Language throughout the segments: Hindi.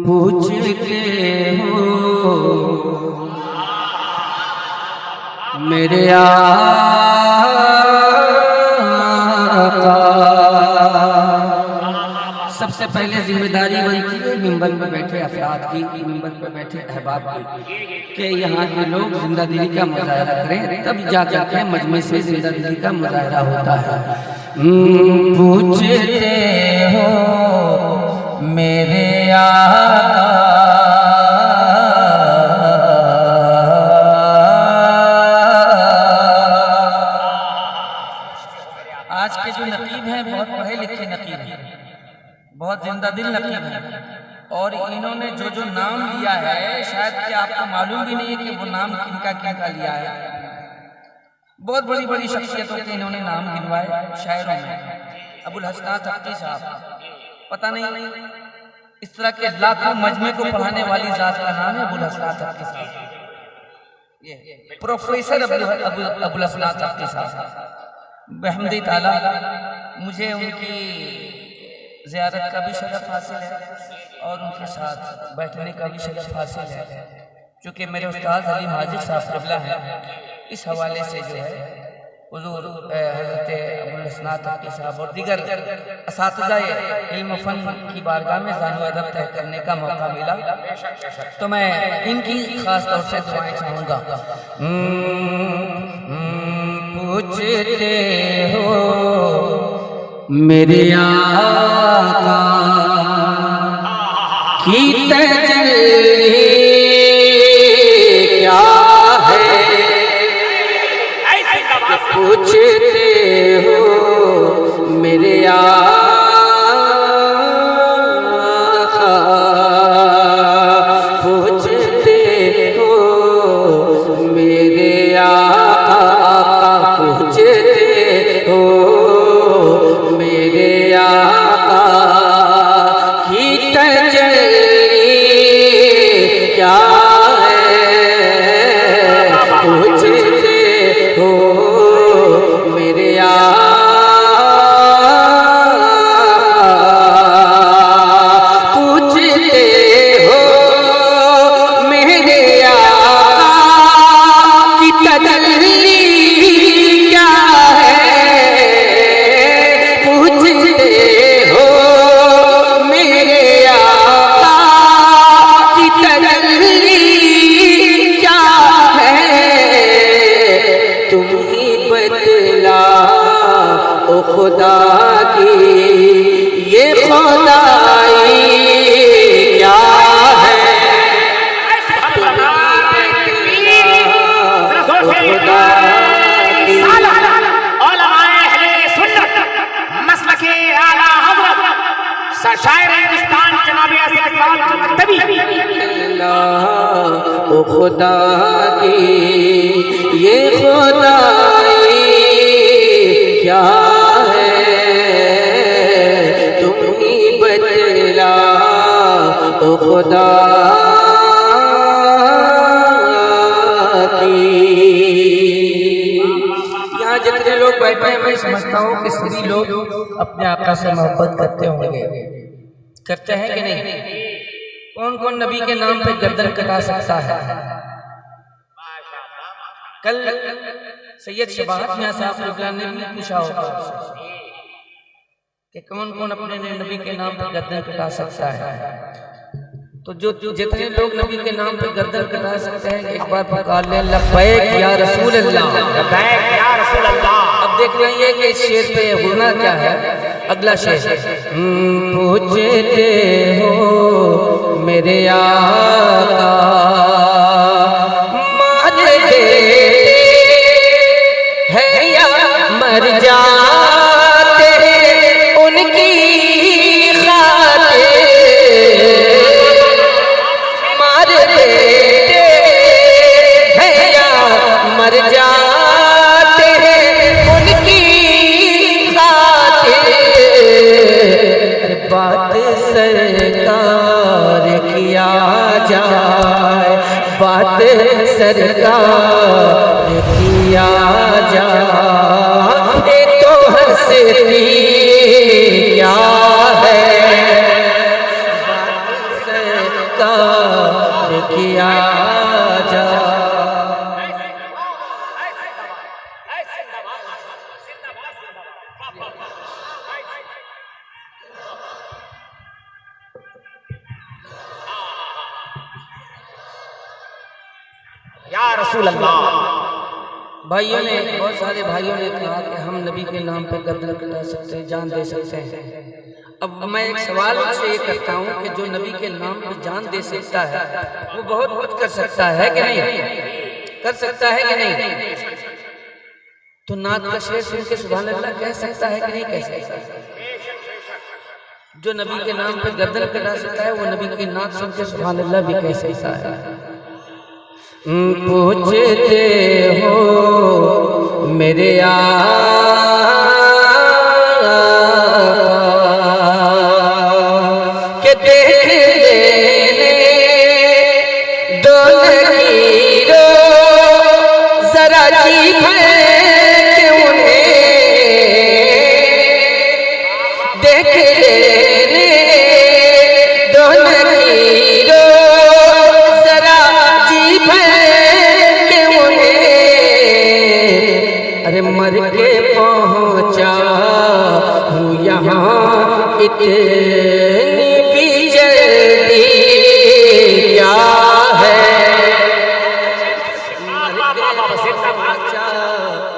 पूछते हो मेरे आका। सबसे पहले जिम्मेदारी बनती है मिंबर पर बैठे अफराद की, मिंबर पर बैठे अहबाब की, कि यहाँ के लोग जिंदा दिली का मुजाहरा करें, तब जा करके मजमे से जिंदा दिली का मुजाहरा होता है। पूछते हो मेरे आका, आज के जो नकीब हैं बहुत पढ़े लिखे नकीब हैं, बहुत जिंदा दिल नकीब हैं, और इन्होंने जो जो नाम लिया है शायद कि आपको मालूम भी नहीं है कि वो नाम किनका किनका लिया है। बहुत बड़ी बड़ी शख्सियतों के इन्होंने नाम गिनवाए शायरों में। अबुल हसनात तख्ती साहब, पता नहीं इस तरह के लाखों मजमे को पढ़ाने वाली जात का नाम है अबुल हसनात तख्ती साहब। ये प्रोफेसर अबुल हसनात तख्ती साहब, बेहमदी ताला मुझे उनकी ज़ियारत का भी शरफ हासिल है और उनके साथ बैठने का भी शरफ हासिल है, क्योंकि मेरे उस्ताद हलीम हाजिर साहब क़िबला हैं। इस हवाले से जो है हुज़ूर हज़रत अबुल हसनात तख्ती साहब और दीगर असातिज़ाए इल्म फ़न की बारगाह में ज़ानो अदब तय करने का मौका मिला, तो मैं इनकी ख़ास तौर से दुआएं चाहूँगा। पूछते हो मेरे आका की तजल्ली क्या है, पूछते हो मेरे आका, पूछते हो मेरे आका, पूछते हो मेरे आका की तजल्ली क्या है, पूछते हो मेरे आका, पूछते हो मेरे आका की तजल्ली क्या है, पूछते हो मेरे आका की तजल्ली क्या है, तुम ही बतला ओ खुदा की ये खुदाई क्या है, तुम ही बतला ओ खुदा की। शायर हिंदुस्तान जनाब आसिफ इकबाल तबी ओ खुदा की ये खुदाई क्या है, तुम ही बतला ओ खुदा की। यहाँ जितने लोग बैठे हैं मैं समझता हूँ कि सभी लोग अपने आका से मोहब्बत करते होंगे, करते हैं कि नहीं? कौन कौन नबी के नाम पे गर्दन कटा सकता है? कल सैयद शबाहत मियां साहब क़िबला ने भी पूछा होगा कि कौन कौन अपने नबी के नाम पे गर्दन कटा सकता है। तो जो जितने लोग नबी के नाम पे गर्दन कटा सकते हैं एक बार पुकार लें, लब्बैक या रसूल अल्लाह, लब्बैक या रसूल अल्लाह। अब देख रहे हैं कि इस शेर पे होना क्या है। अगला शेर, पूछते हो मेरे आका मार देते हैं या मर जाते उनकी खातिर, मार देते हैं या मर जाते उनकी खातिर, बात सरकार किया जाए, बात सरकार किया जाए, तो हंसती क्या है, बात पुकार किया जा। या रसूल अल्लाह। भाइयों ने, बहुत सारे भाइयों ने कहा कि हम नबी के नाम पे गर्दन कटा सकते हैं, जान दे सकते हैं। अब मैं एक सवाल से ये करता हूँ कि जो नबी के नाम पे जान दे सकता है वो बहुत कुछ कर सकता है कि नहीं? कर सकता है कि नहीं? तो नात का शेर सुन के सुभान अल्लाह कह सकता है कि नहीं कह सकता? जो नबी के नाम पे गर्दन कटा सकता है वो नबी की नात सुन के सुभान अल्लाह भी कह सकता है। पूछते हो मेरे के देख लेने दो लकीरों जरा जी के उन्हें देख लेने दो लकीरों जरा जी के उन्हें। अरे मर के पहुंचा हूँ यहाँ इतनी भी जल्दी क्या है। मर के पहुंचा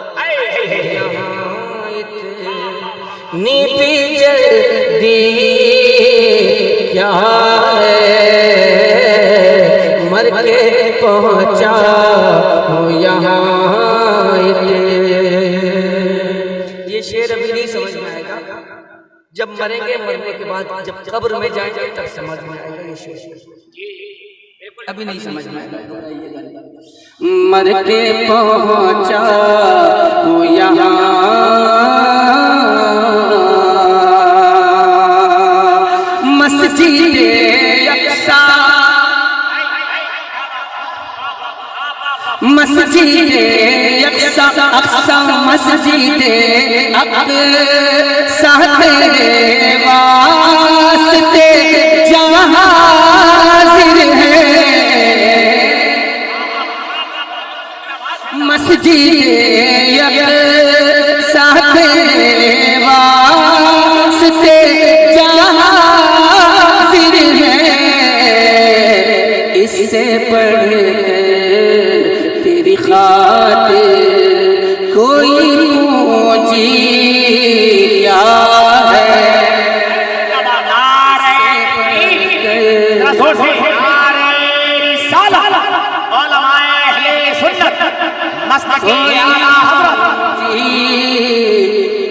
यहाँ इतनी भी जल्दी क्या है। मर के पहुंचा हूँ यहाँ। ये शेर अभी नहीं समझ में आएगा, जब मरेंगे, मरने के बाद जब कब्र में जाएंगे तब समझ में आएगा। ये शेर अभी नहीं समझ में आएगा। मर के पहुंचा हूँ यहाँ मस्जिद अक्सा, मस्जिद अक्सा, अक्सा मस्जिद अक्सा तेरे वास्ते जहाँ हाज़िर है। मस्जिद अक्सा तेरे वास्ते जहाँ हाज़िर है। इससे बढ़कर तेरी खातिर कोई पूंजी क्या है।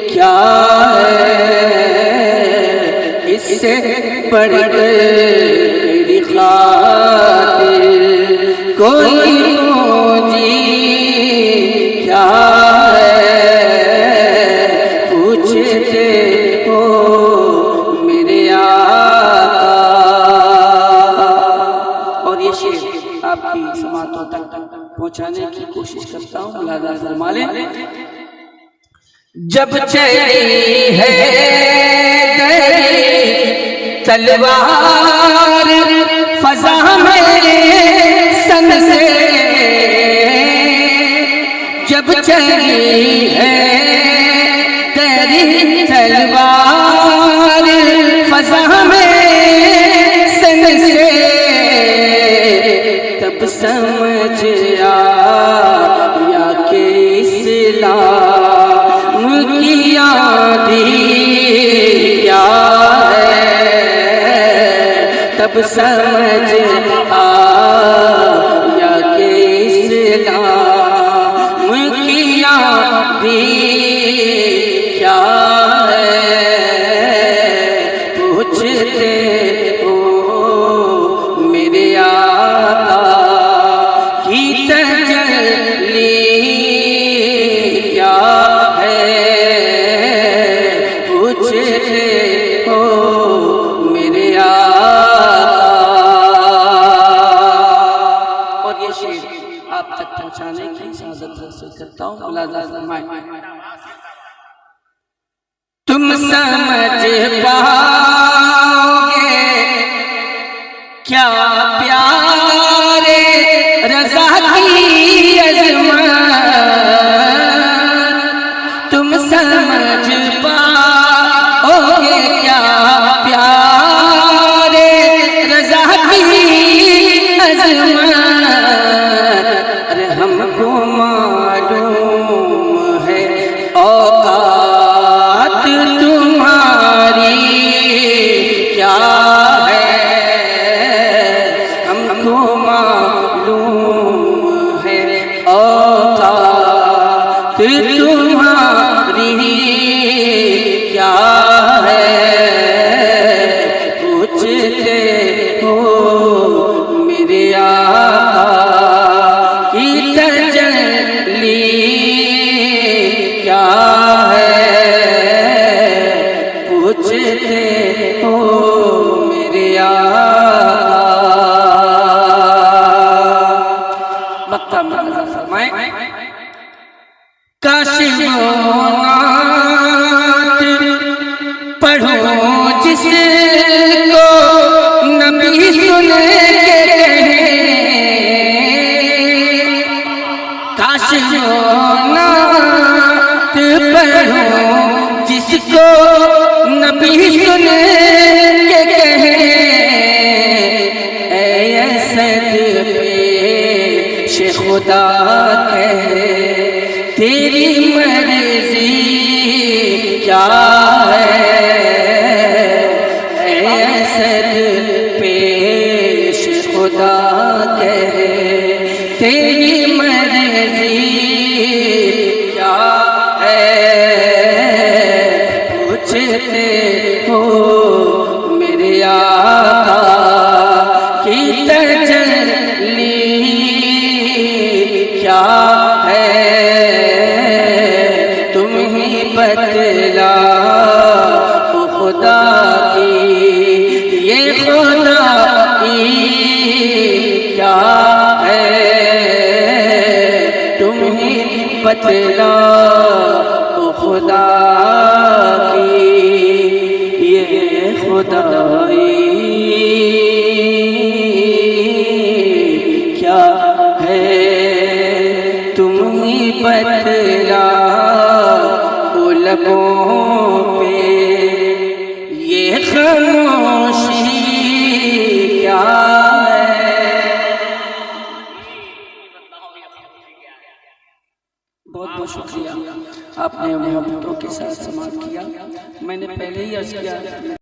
क्या है इससे बढ़कर तेरी खातिर कोई पूंजी क्या है। पूछते हो मेरे आका। और ये शेर आपकी समातों तक पहुंचाने की कोशिश करता हूँ, मुलाजा फरमा लें। जब चली है तेरी तलवार फजा में सन से, जब चली है तेरी तलवार फजा में सन से, तब समझ आया कि इस्लाम की आंधी क्या है। तब समझ आया कि इस्लाम की आंधी क्या है। पूछते हो मेरे आका की तजल्ली क्या है। पूछते हो मेरे आका। और ये शेर आप तक पहुंचाने की इजाजत हासिल करता हूँ, मुलाजा फरमाएं। तुम समझ पाओगे क्या प्यारे रज़ा की अज़मत तुम समझ पाओगे, क्या प्यारे रज़ा की अज़मत। अरे हमको मालूम है औकात तुम्हारी क्या है, हमको मालूम है औकात तुम्हारी क्या है। पूछते हो मेरे आका की तजल्ली क्या है, पूछते हो मेरे आका। मक्का मुआज़ा फरमाए, काश वो नात पढ़ो जिसको नबी सुन के कहे, काश वो नात पढ़ो जिसको नबी सुन के कहे। ऐ असद पेश खुदा कहे तेरी मर्जी क्या है। ऐ असद पेश खुदा कहे तेरी मर्जी क्या है। पूछते हो मेरे आका की तजल्ली क्या है, तुम ही बतलाओ खुदा की ये खुदाई क्या है, तुम ही बतलाओ खुदा की ये खुदाई क्या है, तुम ही बतलाओ लबों पे ये खामोशी क्या है। बहुत बहुत शुक्रिया, आपने मोहब्बतों के साथ समाप्त किया। मैंने पहले ही अर्ज़ किया